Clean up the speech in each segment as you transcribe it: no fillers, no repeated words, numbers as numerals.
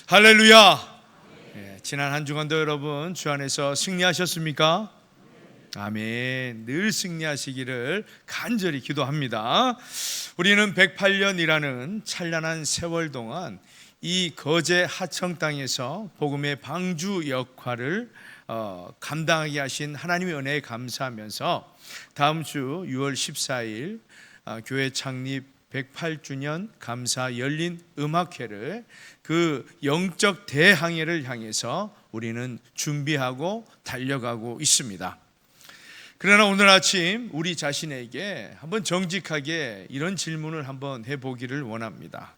할렐루야. 지난 한 주간도 여러분 주 안에서 승리하셨습니까? 아멘. 늘 승리하시기를 간절히 기도합니다. 우리는 108년이라는 찬란한 세월 동안 이 거제 하청 땅에서 복음의 방주 역할을 감당하게 하신 하나님의 은혜에 감사하면서 다음 주 6월 14일 교회 창립 108주년 감사 열린 음악회를 그 영적 대항해를 향해서 우리는 준비하고 달려가고 있습니다. 그러나 오늘 아침 우리 자신에게 한번 정직하게 이런 질문을 한번 해보기를 원합니다.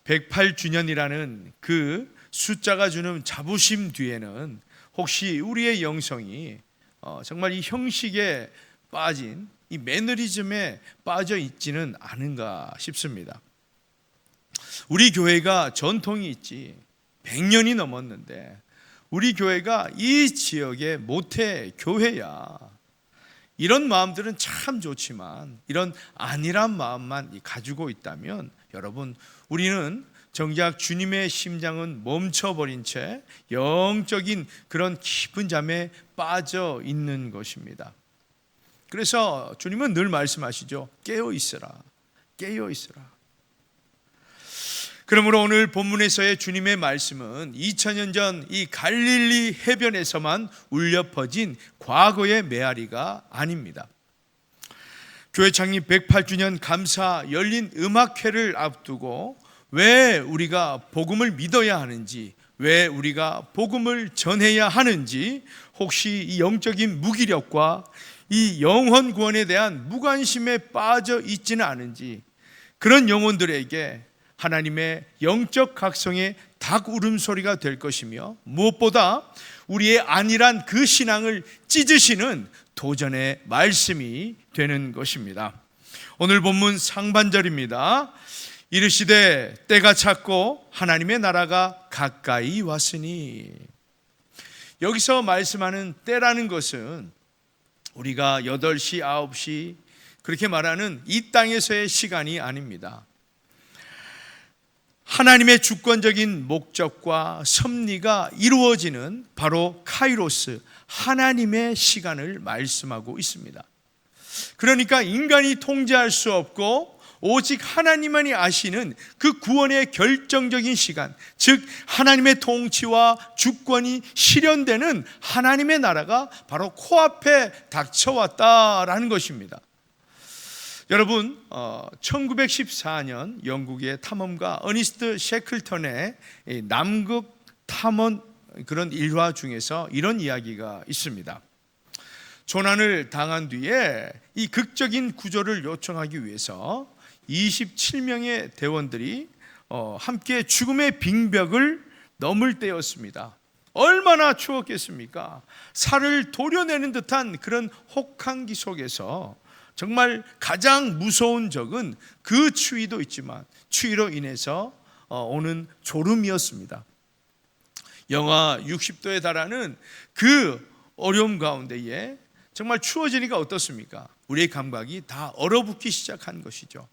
108주년이라는 그 숫자가 주는 자부심 뒤에는 혹시 우리의 영성이 정말 이 형식에 빠진 이 매너리즘에 빠져 있지는 않은가 싶습니다. 우리 교회가 전통이 있지 100년이 넘었는데 우리 교회가 이 지역의 모태 교회야, 이런 마음들은 참 좋지만 이런 안일한 마음만 가지고 있다면 여러분, 우리는 정작 주님의 심장은 멈춰버린 채 영적인 그런 깊은 잠에 빠져 있는 것입니다. 그래서 주님은 늘 말씀하시죠. 깨어 있으라, 깨어 있으라. 그러므로 오늘 본문에서의 주님의 말씀은 2000년 전 이 갈릴리 해변에서만 울려 퍼진 과거의 메아리가 아닙니다. 교회 창립 108주년 감사 열린 음악회를 앞두고 왜 우리가 복음을 믿어야 하는지, 왜 우리가 복음을 전해야 하는지, 혹시 이 영적인 무기력과 이 영혼 구원에 대한 무관심에 빠져 있지는 않은지, 그런 영혼들에게 하나님의 영적 각성의 닭 울음소리가 될 것이며, 무엇보다 우리의 안일한 그 신앙을 찢으시는 도전의 말씀이 되는 것입니다. 오늘 본문 상반절입니다. 이르시되 때가 찼고 하나님의 나라가 가까이 왔으니. 여기서 말씀하는 때라는 것은 우리가 8시, 9시 그렇게 말하는 이 땅에서의 시간이 아닙니다. 하나님의 주권적인 목적과 섭리가 이루어지는 바로 카이로스, 하나님의 시간을 말씀하고 있습니다. 그러니까 인간이 통제할 수 없고 오직 하나님만이 아시는 그 구원의 결정적인 시간, 즉 하나님의 통치와 주권이 실현되는 하나님의 나라가 바로 코앞에 닥쳐왔다라는 것입니다. 여러분, 1914년 영국의 탐험가 어니스트 셰클턴의 남극 탐험 그런 일화 중에서 이런 이야기가 있습니다. 조난을 당한 뒤에 이 극적인 구조를 요청하기 위해서 27명의 대원들이 함께 죽음의 빙벽을 넘을 때였습니다. 얼마나 추웠겠습니까? 살을 도려내는 듯한 그런 혹한기 속에서 정말 가장 무서운 적은 그 추위도 있지만 추위로 인해서 오는 졸음이었습니다. 영하 60도에 달하는 그 어려움 가운데에 정말 추워지니까 어떻습니까? 우리의 감각이 다 얼어붙기 시작한 것이죠.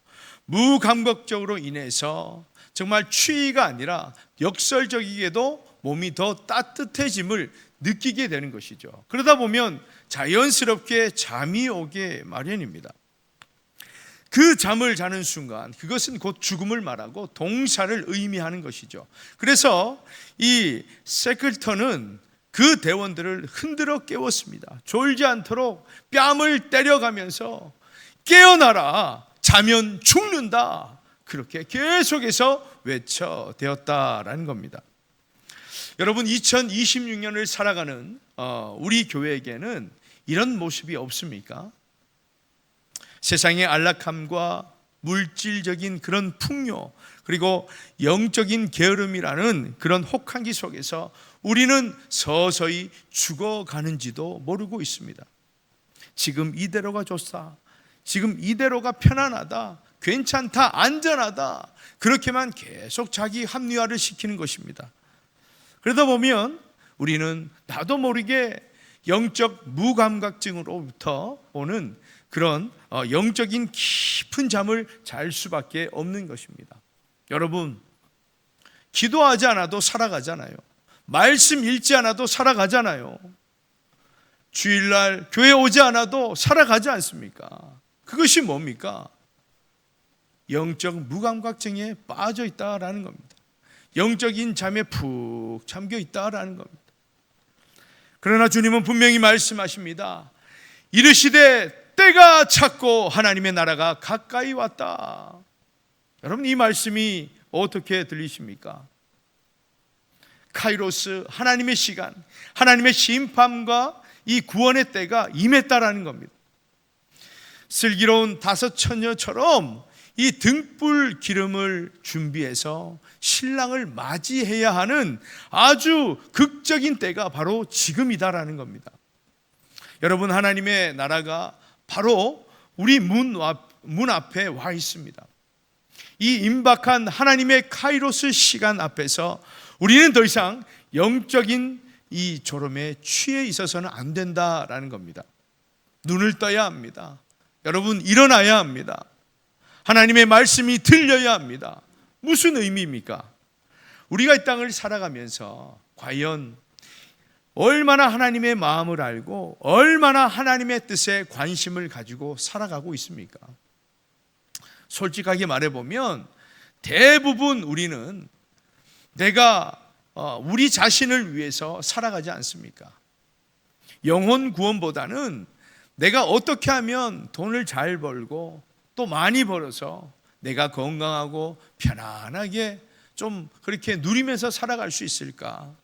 무감각적으로 인해서 정말 추위가 아니라 역설적이게도 몸이 더 따뜻해짐을 느끼게 되는 것이죠. 그러다 보면 자연스럽게 잠이 오게 마련입니다. 그 잠을 자는 순간 그것은 곧 죽음을 말하고 동사를 의미하는 것이죠. 그래서 이 세클턴은 그 대원들을 흔들어 깨웠습니다. 졸지 않도록 뺨을 때려가면서 깨어나라, 자면 죽는다, 그렇게 계속해서 외쳐대었다라는 겁니다. 여러분, 2026년을 살아가는 우리 교회에게는 이런 모습이 없습니까? 세상의 안락함과 물질적인 그런 풍요, 그리고 영적인 게으름이라는 그런 혹한기 속에서 우리는 서서히 죽어가는지도 모르고 있습니다. 지금 이대로가 좋다, 지금 이대로가 편안하다, 괜찮다, 안전하다, 그렇게만 계속 자기 합리화를 시키는 것입니다. 그러다 보면 우리는 나도 모르게 영적 무감각증으로부터 오는 그런 영적인 깊은 잠을 잘 수밖에 없는 것입니다. 여러분, 기도하지 않아도 살아가잖아요. 말씀 읽지 않아도 살아가잖아요. 주일날 교회 오지 않아도 살아가지 않습니까? 그것이 뭡니까? 영적 무감각증에 빠져 있다라는 겁니다. 영적인 잠에 푹 잠겨 있다라는 겁니다. 그러나 주님은 분명히 말씀하십니다. 이르시되 때가 찼고 하나님의 나라가 가까이 왔다. 여러분, 이 말씀이 어떻게 들리십니까? 카이로스, 하나님의 시간, 하나님의 심판과 이 구원의 때가 임했다라는 겁니다. 슬기로운 다섯 처녀처럼 이 등불 기름을 준비해서 신랑을 맞이해야 하는 아주 극적인 때가 바로 지금이다라는 겁니다. 여러분, 하나님의 나라가 바로 우리 문 앞에 와 있습니다. 이 임박한 하나님의 카이로스 시간 앞에서 우리는 더 이상 영적인 이 졸음에 취해 있어서는 안 된다라는 겁니다. 눈을 떠야 합니다. 여러분, 일어나야 합니다. 하나님의 말씀이 들려야 합니다. 무슨 의미입니까? 우리가 이 땅을 살아가면서 과연 얼마나 하나님의 마음을 알고 얼마나 하나님의 뜻에 관심을 가지고 살아가고 있습니까? 솔직하게 말해보면 대부분 우리는 내가 우리 자신을 위해서 살아가지 않습니까? 영혼 구원보다는 내가 어떻게 하면 돈을 잘 벌고 또 많이 벌어서 내가 건강하고 편안하게 좀 그렇게 누리면서 살아갈 수 있을까?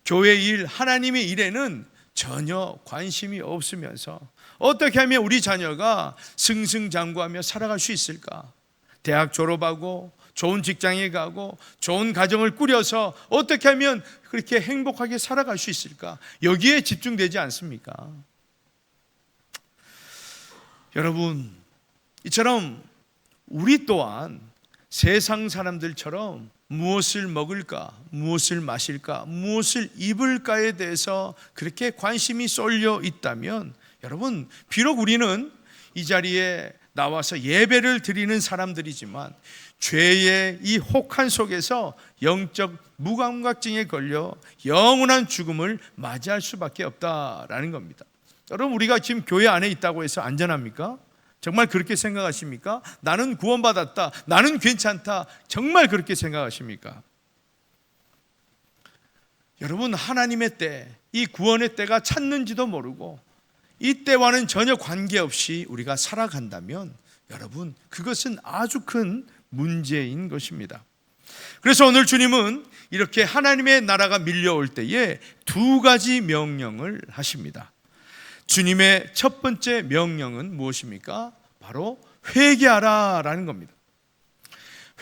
교회 일, 하나님의 일에는 전혀 관심이 없으면서 어떻게 하면 우리 자녀가 승승장구하며 살아갈 수 있을까? 대학 졸업하고 좋은 직장에 가고 좋은 가정을 꾸려서 어떻게 하면 그렇게 행복하게 살아갈 수 있을까? 여기에 집중되지 않습니까? 여러분, 이처럼 우리 또한 세상 사람들처럼 무엇을 먹을까, 무엇을 마실까, 무엇을 입을까에 대해서 그렇게 관심이 쏠려 있다면, 여러분, 비록 우리는 이 자리에 나와서 예배를 드리는 사람들이지만 죄의 이 혹한 속에서 영적 무감각증에 걸려 영원한 죽음을 맞이할 수밖에 없다라는 겁니다. 여러분, 우리가 지금 교회 안에 있다고 해서 안전합니까? 정말 그렇게 생각하십니까? 나는 구원받았다, 나는 괜찮다, 정말 그렇게 생각하십니까? 여러분, 하나님의 때, 이 구원의 때가 찼는지도 모르고 이 때와는 전혀 관계없이 우리가 살아간다면 여러분, 그것은 아주 큰 문제인 것입니다. 그래서 오늘 주님은 이렇게 하나님의 나라가 밀려올 때에 두 가지 명령을 하십니다. 주님의 첫 번째 명령은 무엇입니까? 바로 회개하라라는 겁니다.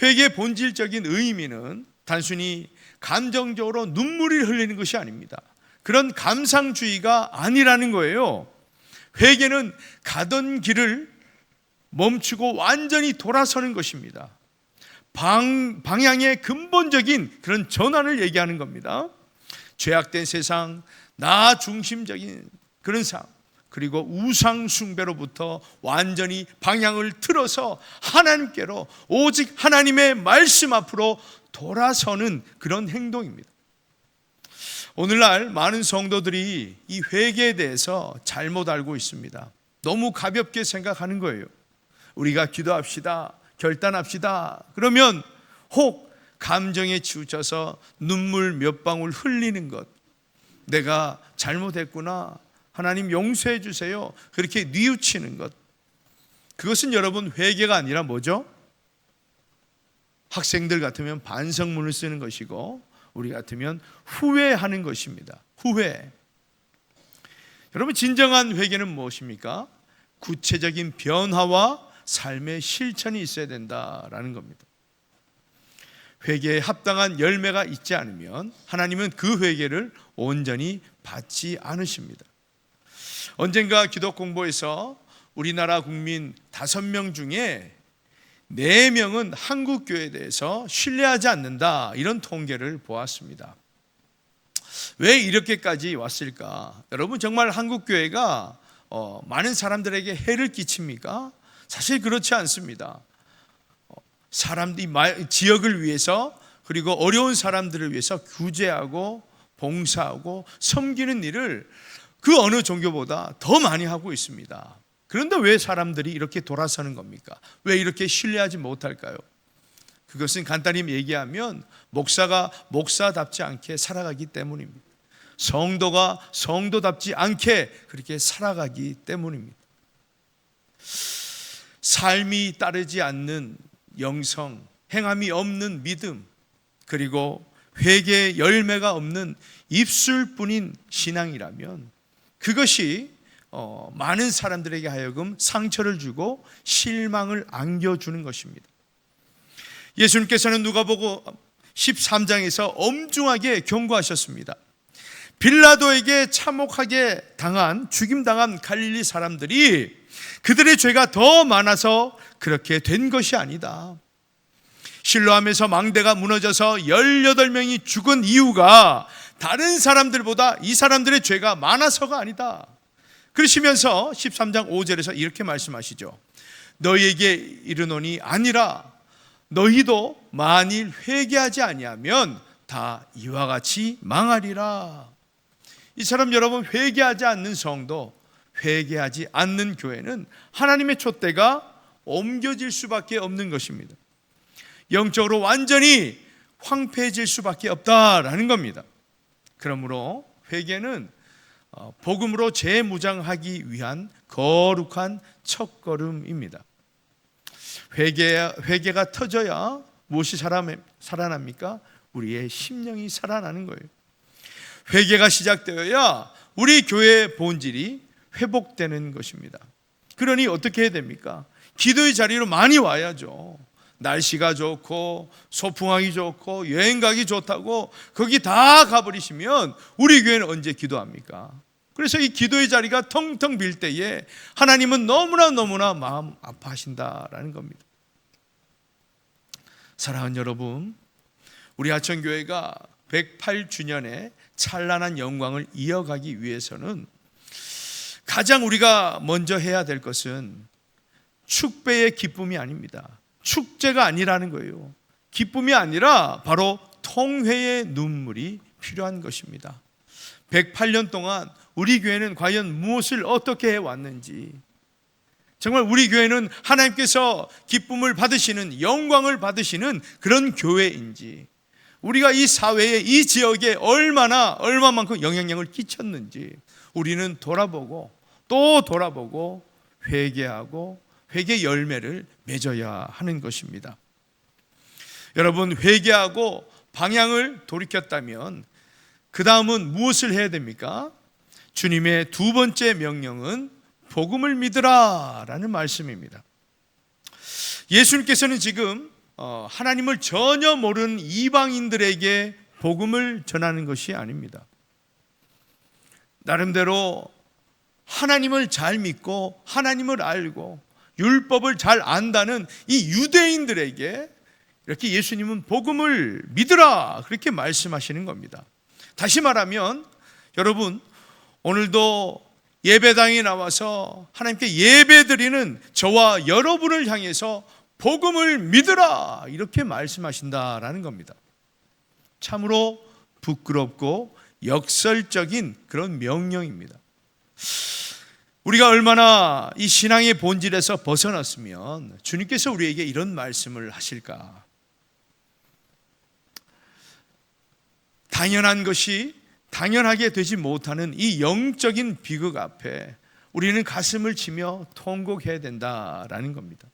회개의 본질적인 의미는 단순히 감정적으로 눈물이 흘리는 것이 아닙니다. 그런 감상주의가 아니라는 거예요. 회개는 가던 길을 멈추고 완전히 돌아서는 것입니다. 방향의 근본적인 그런 전환을 얘기하는 겁니다. 죄악된 세상, 나 중심적인 그런 삶, 그리고 우상 숭배로부터 완전히 방향을 틀어서 하나님께로, 오직 하나님의 말씀 앞으로 돌아서는 그런 행동입니다. 오늘날 많은 성도들이 이 회개에 대해서 잘못 알고 있습니다. 너무 가볍게 생각하는 거예요. 우리가 기도합시다, 결단합시다, 그러면 혹 감정에 치우쳐서 눈물 몇 방울 흘리는 것, 내가 잘못했구나, 하나님 용서해 주세요, 그렇게 뉘우치는 것, 그것은 여러분 회개가 아니라 뭐죠? 학생들 같으면 반성문을 쓰는 것이고 우리 같으면 후회하는 것입니다. 후회. 여러분, 진정한 회개는 무엇입니까? 구체적인 변화와 삶의 실천이 있어야 된다라는 겁니다. 회개에 합당한 열매가 있지 않으면 하나님은 그 회개를 온전히 받지 않으십니다. 언젠가 기독 공부에서 우리나라 국민 5명 중에 4명은 한국 교회에 대해서 신뢰하지 않는다, 이런 통계를 보았습니다. 왜 이렇게까지 왔을까? 여러분, 정말 한국 교회가 많은 사람들에게 해를 끼칩니까? 사실 그렇지 않습니다. 사람들이 지역을 위해서 그리고 어려운 사람들을 위해서 구제하고 봉사하고 섬기는 일을 그 어느 종교보다 더 많이 하고 있습니다. 그런데 왜 사람들이 이렇게 돌아서는 겁니까? 왜 이렇게 신뢰하지 못할까요? 그것은 간단히 얘기하면 목사가 목사답지 않게 살아가기 때문입니다. 성도가 성도답지 않게 그렇게 살아가기 때문입니다. 삶이 따르지 않는 영성, 행함이 없는 믿음, 그리고 회개의 열매가 없는 입술뿐인 신앙이라면 그것이 많은 사람들에게 하여금 상처를 주고 실망을 안겨주는 것입니다. 예수님께서는 누가복음 13장에서 엄중하게 경고하셨습니다. 빌라도에게 참혹하게 죽임당한 갈릴리 사람들이 그들의 죄가 더 많아서 그렇게 된 것이 아니다. 실로암에서 망대가 무너져서 18명이 죽은 이유가 다른 사람들보다 이 사람들의 죄가 많아서가 아니다. 그러시면서 13장 5절에서 이렇게 말씀하시죠. 너희에게 이르노니 아니라 너희도 만일 회개하지 아니하면 다 이와 같이 망하리라. 이처럼 여러분, 회개하지 않는 성도, 회개하지 않는 교회는 하나님의 촛대가 옮겨질 수밖에 없는 것입니다. 영적으로 완전히 황폐해질 수밖에 없다라는 겁니다. 그러므로 회개는 복음으로 재무장하기 위한 거룩한 첫걸음입니다. 회개가 터져야 무엇이 살아납니까? 우리의 심령이 살아나는 거예요. 회개가 시작되어야 우리 교회의 본질이 회복되는 것입니다. 그러니 어떻게 해야 됩니까? 기도의 자리로 많이 와야죠. 날씨가 좋고 소풍하기 좋고 여행 가기 좋다고 거기 다 가버리시면 우리 교회는 언제 기도합니까? 그래서 이 기도의 자리가 텅텅 빌 때에 하나님은 너무나 마음 아파하신다라는 겁니다. 사랑하는 여러분, 우리 하천교회가 108주년의 찬란한 영광을 이어가기 위해서는 가장 우리가 먼저 해야 될 것은 축배의 기쁨이 아닙니다. 축제가 아니라는 거예요. 기쁨이 아니라 바로 통회의 눈물이 필요한 것입니다. 108년 동안 우리 교회는 과연 무엇을 어떻게 해왔는지, 정말 우리 교회는 하나님께서 기쁨을 받으시는, 영광을 받으시는 그런 교회인지, 우리가 이 사회에, 이 지역에 얼마만큼 영향력을 끼쳤는지 우리는 돌아보고 또 돌아보고 회개하고 회개 열매를 맺어야 하는 것입니다. 여러분, 회개하고 방향을 돌이켰다면 그 다음은 무엇을 해야 됩니까? 주님의 두 번째 명령은 복음을 믿으라 라는 말씀입니다. 예수님께서는 지금 하나님을 전혀 모르는 이방인들에게 복음을 전하는 것이 아닙니다. 나름대로 하나님을 잘 믿고 하나님을 알고 율법을 잘 안다는 이 유대인들에게 이렇게 예수님은 복음을 믿으라 그렇게 말씀하시는 겁니다. 다시 말하면 여러분, 오늘도 예배당에 나와서 하나님께 예배드리는 저와 여러분을 향해서 복음을 믿으라 이렇게 말씀하신다라는 겁니다. 참으로 부끄럽고 역설적인 그런 명령입니다. 우리가 얼마나 이 신앙의 본질에서 벗어났으면 주님께서 우리에게 이런 말씀을 하실까? 당연한 것이 당연하게 되지 못하는 이 영적인 비극 앞에 우리는 가슴을 치며 통곡해야 된다라는 겁니다.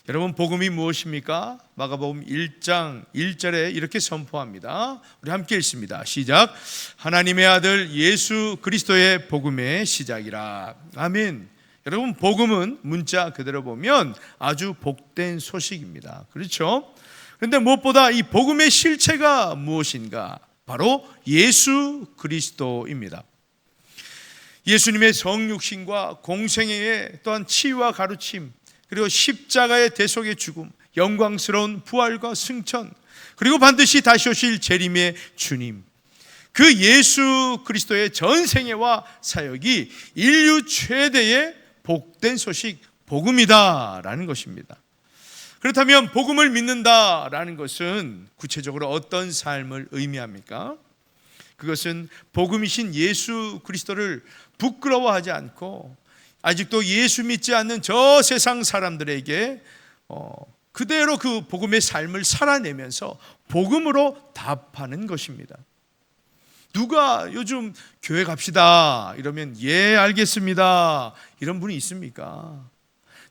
여러분, 복음이 무엇입니까? 마가복음 1장 1절에 이렇게 선포합니다. 우리 함께 읽습니다. 시작. 하나님의 아들 예수 그리스도의 복음의 시작이라. 아멘. 여러분, 복음은 문자 그대로 보면 아주 복된 소식입니다. 그렇죠? 그런데 무엇보다 이 복음의 실체가 무엇인가? 바로 예수 그리스도입니다. 예수님의 성육신과 공생애의 또한 치유와 가르침, 그리고 십자가의 대속의 죽음, 영광스러운 부활과 승천, 그리고 반드시 다시 오실 재림의 주님, 그 예수 그리스도의 전생애와 사역이 인류 최대의 복된 소식, 복음이다라는 것입니다. 그렇다면 복음을 믿는다라는 것은 구체적으로 어떤 삶을 의미합니까? 그것은 복음이신 예수 그리스도를 부끄러워하지 않고 아직도 예수 믿지 않는 저 세상 사람들에게 그대로 그 복음의 삶을 살아내면서 복음으로 답하는 것입니다. 누가 요즘 교회 갑시다 이러면 예 알겠습니다 이런 분이 있습니까?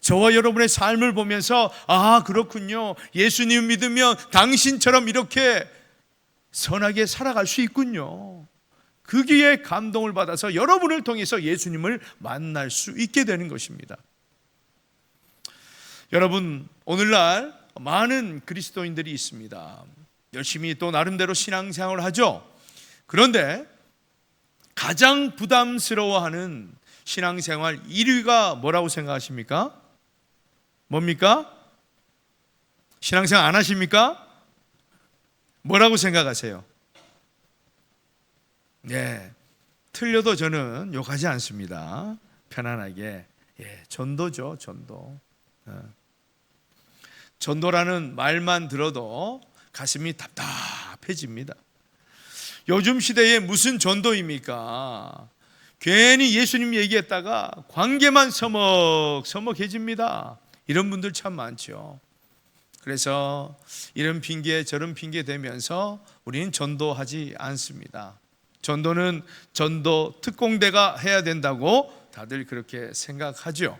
저와 여러분의 삶을 보면서 아 그렇군요, 예수님 믿으면 당신처럼 이렇게 선하게 살아갈 수 있군요, 거기에 감동을 받아서 여러분을 통해서 예수님을 만날 수 있게 되는 것입니다. 여러분, 오늘날 많은 그리스도인들이 있습니다. 열심히 또 나름대로 신앙생활을 하죠. 그런데 가장 부담스러워하는 신앙생활 1위가 뭐라고 생각하십니까? 뭡니까? 신앙생활 안 하십니까? 뭐라고 생각하세요? 네, 틀려도 저는 욕하지 않습니다. 편안하게. 전도죠, 전도. 전도라는 말만 들어도 가슴이 답답해집니다. 요즘 시대에 무슨 전도입니까? 괜히 예수님 얘기했다가 관계만 서먹해집니다. 이런 분들 참 많죠. 그래서 이런 핑계 저런 핑계 대면서 우리는 전도하지 않습니다. 전도는 전도 특공대가 해야 된다고 다들 그렇게 생각하죠.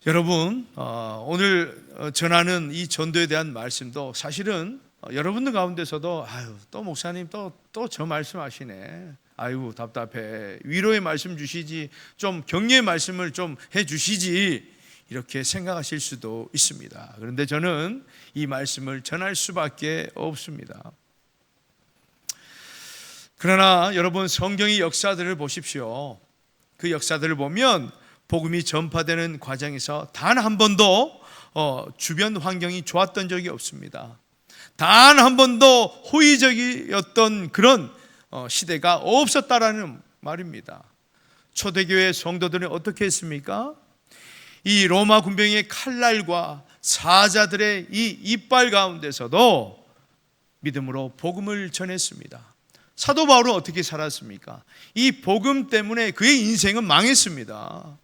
여러분, 오늘 전하는 이 전도에 대한 말씀도 사실은 여러분들 가운데서도 또 목사님 또 저 말씀하시네, 아이고 답답해, 위로의 말씀 주시지, 좀 격려의 말씀을 좀 해주시지, 이렇게 생각하실 수도 있습니다. 그런데 저는 이 말씀을 전할 수밖에 없습니다. 그러나 여러분, 성경의 역사들을 보십시오. 그 역사들을 보면 복음이 전파되는 과정에서 단 한 번도 주변 환경이 좋았던 적이 없습니다. 단 한 번도 호의적이었던 그런 시대가 없었다라는 말입니다. 초대교회 성도들은 어떻게 했습니까? 이 로마 군병의 칼날과 사자들의 이 이빨 가운데서도 믿음으로 복음을 전했습니다. 사도 바울은 어떻게 살았습니까? 이 복음 때문에 그의 인생은 망했습니다.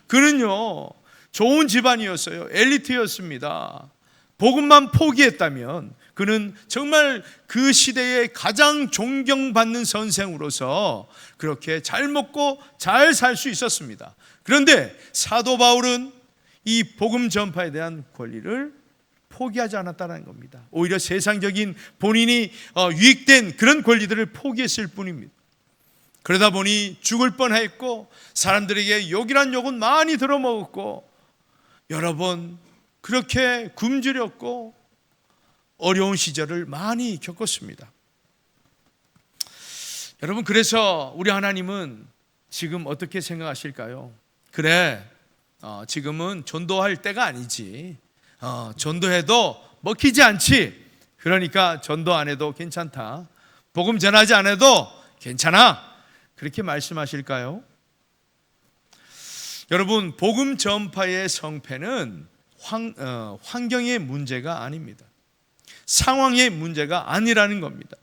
그는요, 좋은 집안이었어요. 엘리트였습니다. 복음만 포기했다면 그는 정말 그 시대에 가장 존경받는 선생으로서 그렇게 잘 먹고 잘 살 수 있었습니다. 그런데 사도 바울은 이 복음 전파에 대한 권리를 포기하지 않았다는 겁니다. 오히려 세상적인 본인이 유익된 그런 권리들을 포기했을 뿐입니다. 그러다 보니 죽을 뻔했고 사람들에게 욕이란 욕은 많이 들어먹었고 여러 번 그렇게 굶주렸고 어려운 시절을 많이 겪었습니다. 여러분, 그래서 우리 하나님은 지금 어떻게 생각하실까요? 그래, 지금은 전도할 때가 아니지, 전도해도 먹히지 않지, 그러니까 전도 안 해도 괜찮다, 복음 전하지 않아도 괜찮아, 그렇게 말씀하실까요? 여러분, 복음 전파의 성패는 환경의 문제가 아닙니다. 상황의 문제가 아니라는 겁니다.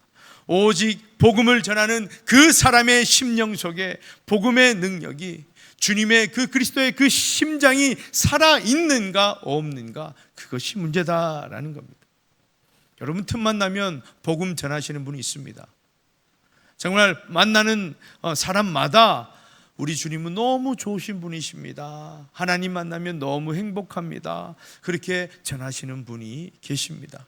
오직 복음을 전하는 그 사람의 심령 속에 복음의 능력이, 주님의 그 그리스도의 그 심장이 살아있는가 없는가, 그것이 문제다라는 겁니다. 여러분, 틈만 나면 복음 전하시는 분이 있습니다. 정말 만나는 사람마다 우리 주님은 너무 좋으신 분이십니다, 하나님 만나면 너무 행복합니다, 그렇게 전하시는 분이 계십니다.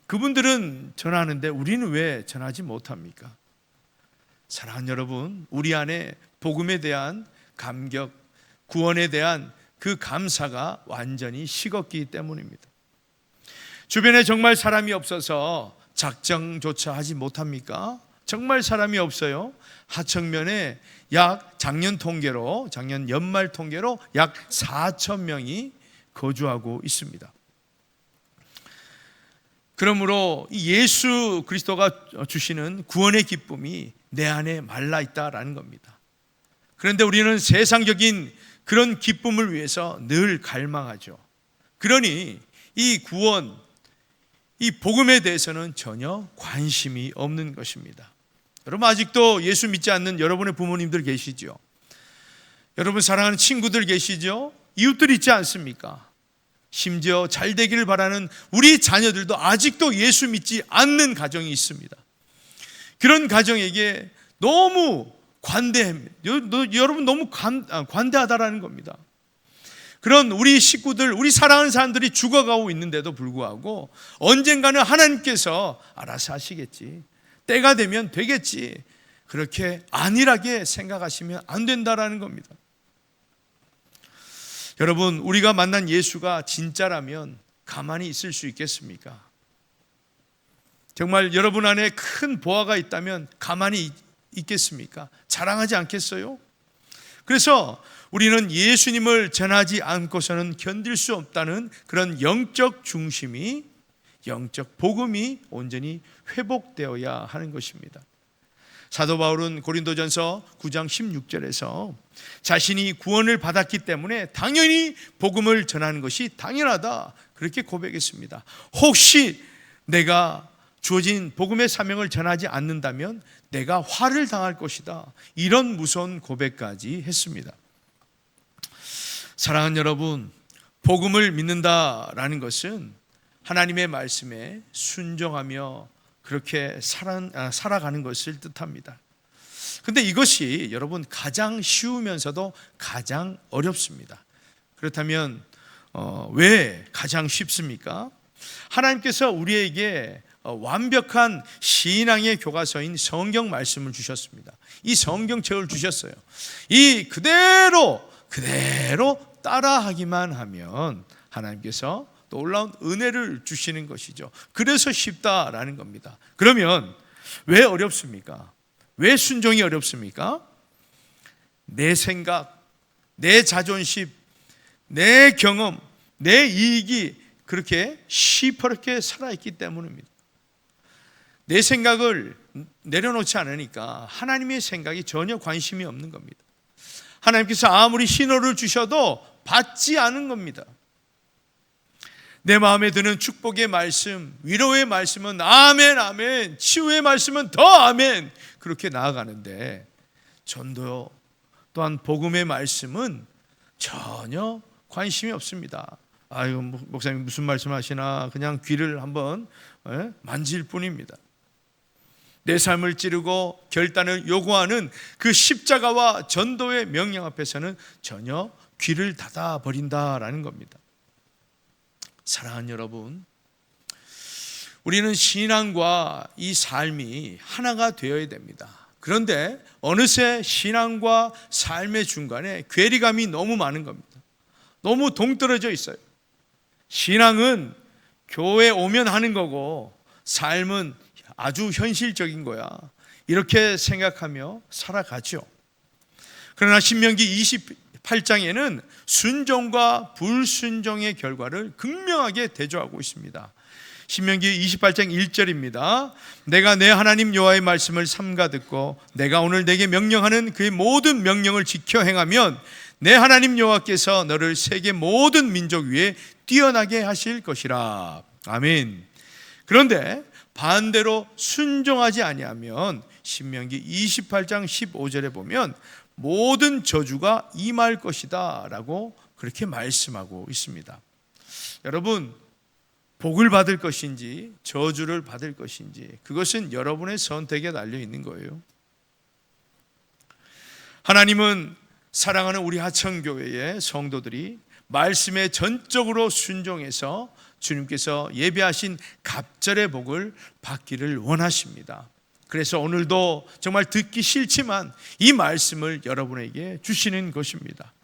그분들은 전하는데 우리는 왜 전하지 못합니까? 사랑하는 여러분, 우리 안에 복음에 대한 감격, 구원에 대한 그 감사가 완전히 식었기 때문입니다. 주변에 정말 사람이 없어서 작정조차 하지 못합니까? 정말 사람이 없어요. 하청면에 작년 연말 통계로 약 4천 명이 거주하고 있습니다. 그러므로 예수 그리스도가 주시는 구원의 기쁨이 내 안에 말라 있다라는 겁니다. 그런데 우리는 세상적인 그런 기쁨을 위해서 늘 갈망하죠. 그러니 이 구원, 이 복음에 대해서는 전혀 관심이 없는 것입니다. 여러분, 아직도 예수 믿지 않는 여러분의 부모님들 계시죠? 여러분 사랑하는 친구들 계시죠? 이웃들 있지 않습니까? 심지어 잘 되기를 바라는 우리 자녀들도 아직도 예수 믿지 않는 가정이 있습니다. 그런 가정에게 너무 여러분 너무 관대하다라는 겁니다. 그런 우리 식구들, 우리 사랑하는 사람들이 죽어가고 있는데도 불구하고 언젠가는 하나님께서 알아서 하시겠지, 때가 되면 되겠지, 그렇게 안일하게 생각하시면 안 된다라는 겁니다. 여러분, 우리가 만난 예수가 진짜라면 가만히 있을 수 있겠습니까? 정말 여러분 안에 큰 보화가 있다면 가만히 있겠습니까? 자랑하지 않겠어요? 그래서 우리는 예수님을 전하지 않고서는 견딜 수 없다는 그런 영적 중심이, 영적 복음이 온전히 회복되어야 하는 것입니다. 사도 바울은 고린도전서 9장 16절에서 자신이 구원을 받았기 때문에 당연히 복음을 전하는 것이 당연하다, 그렇게 고백했습니다. 혹시 내가 주어진 복음의 사명을 전하지 않는다면 내가 화를 당할 것이다, 이런 무서운 고백까지 했습니다. 사랑하는 여러분, 복음을 믿는다라는 것은 하나님의 말씀에 순종하며 그렇게 살아가는 것을 뜻합니다. 그런데 이것이 여러분 가장 쉬우면서도 가장 어렵습니다. 그렇다면 왜 가장 쉽습니까? 하나님께서 우리에게 완벽한 신앙의 교과서인 성경 말씀을 주셨습니다. 이 성경책을 주셨어요. 이 그대로 따라하기만 하면 하나님께서 놀라운 은혜를 주시는 것이죠. 그래서 쉽다라는 겁니다. 그러면 왜 어렵습니까? 왜 순종이 어렵습니까? 내 생각, 내 자존심, 내 경험, 내 이익이 그렇게 시퍼렇게 살아있기 때문입니다. 내 생각을 내려놓지 않으니까 하나님의 생각이 전혀 관심이 없는 겁니다. 하나님께서 아무리 신호를 주셔도 받지 않은 겁니다. 내 마음에 드는 축복의 말씀, 위로의 말씀은 아멘 아멘, 치유의 말씀은 더 아멘, 그렇게 나아가는데 전도 또한 복음의 말씀은 전혀 관심이 없습니다. 아유, 목사님 무슨 말씀하시나, 그냥 귀를 한번 만질 뿐입니다. 내 삶을 찌르고 결단을 요구하는 그 십자가와 전도의 명령 앞에서는 전혀 귀를 닫아버린다라는 겁니다. 사랑하는 여러분, 우리는 신앙과 이 삶이 하나가 되어야 됩니다. 그런데 어느새 신앙과 삶의 중간에 괴리감이 너무 많은 겁니다. 너무 동떨어져 있어요. 신앙은 교회 오면 하는 거고 삶은 아주 현실적인 거야, 이렇게 생각하며 살아가죠. 그러나 신명기 28장에는 순종과 불순종의 결과를 극명하게 대조하고 있습니다. 신명기 28장 1절입니다. 내가 내 하나님 여호와의 말씀을 삼가 듣고 내가 오늘 내게 명령하는 그의 모든 명령을 지켜 행하면 내 하나님 여호와께서 너를 세계 모든 민족 위에 뛰어나게 하실 것이라. 아멘. 그런데 반대로 순종하지 아니하면 신명기 28장 15절에 보면 모든 저주가 임할 것이다 라고 그렇게 말씀하고 있습니다. 여러분, 복을 받을 것인지 저주를 받을 것인지 그것은 여러분의 선택에 달려 있는 거예요. 하나님은 사랑하는 우리 하천교회의 성도들이 말씀에 전적으로 순종해서 주님께서 예배하신 갑절의 복을 받기를 원하십니다. 그래서 오늘도 정말 듣기 싫지만 이 말씀을 여러분에게 주시는 것입니다.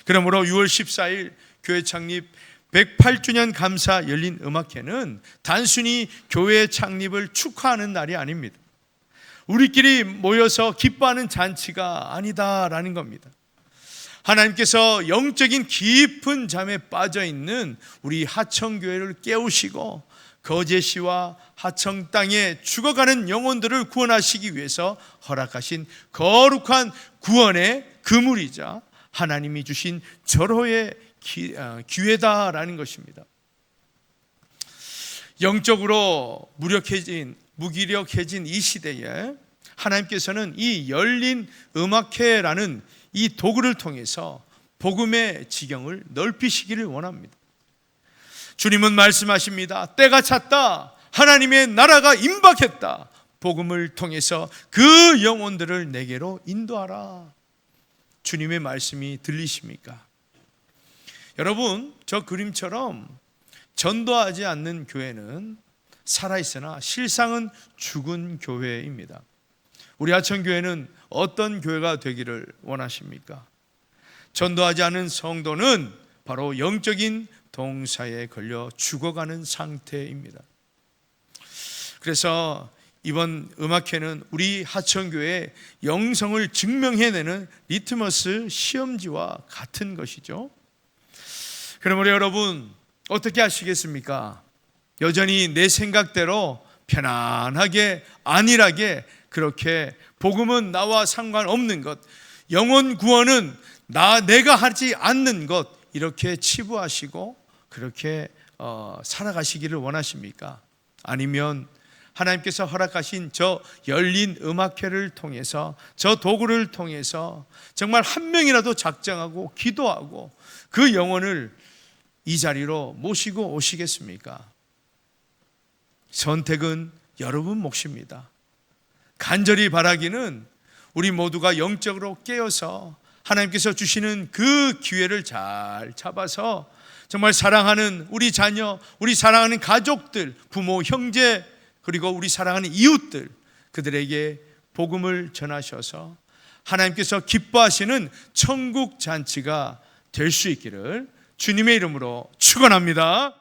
그러므로 6월 14일 교회 창립 108주년 감사 열린 음악회는 단순히 교회 창립을 축하하는 날이 아닙니다. 우리끼리 모여서 기뻐하는 잔치가 아니다라는 겁니다. 하나님께서 영적인 깊은 잠에 빠져있는 우리 하청교회를 깨우시고 거제시와 하청 땅에 죽어가는 영혼들을 구원하시기 위해서 허락하신 거룩한 구원의 그물이자 하나님이 주신 절호의 기회다라는 것입니다. 영적으로 무기력해진 이 시대에 하나님께서는 이 열린 음악회라는 이 도구를 통해서 복음의 지경을 넓히시기를 원합니다. 주님은 말씀하십니다. 때가 찼다. 하나님의 나라가 임박했다. 복음을 통해서 그 영혼들을 내게로 인도하라. 주님의 말씀이 들리십니까? 여러분, 저 그림처럼 전도하지 않는 교회는 살아있으나 실상은 죽은 교회입니다. 우리 하천교회는 어떤 교회가 되기를 원하십니까? 전도하지 않은 성도는 바로 영적인 동사에 걸려 죽어가는 상태입니다. 그래서 이번 음악회는 우리 하천교회의 영성을 증명해내는 리트머스 시험지와 같은 것이죠. 그러므로 여러분, 어떻게 하시겠습니까? 여전히 내 생각대로 편안하게 안일하게 그렇게 복음은 나와 상관없는 것, 영혼 구원은 내가 하지 않는 것, 이렇게 치부하시고 그렇게 살아가시기를 원하십니까? 아니면 하나님께서 허락하신 저 열린 음악회를 통해서, 저 도구를 통해서 정말 한 명이라도 작정하고 기도하고 그 영혼을 이 자리로 모시고 오시겠습니까? 선택은 여러분 몫입니다. 간절히 바라기는 우리 모두가 영적으로 깨어서 하나님께서 주시는 그 기회를 잘 잡아서 정말 사랑하는 우리 자녀, 우리 사랑하는 가족들, 부모, 형제, 그리고 우리 사랑하는 이웃들, 그들에게 복음을 전하셔서 하나님께서 기뻐하시는 천국 잔치가 될 수 있기를 주님의 이름으로 축원합니다.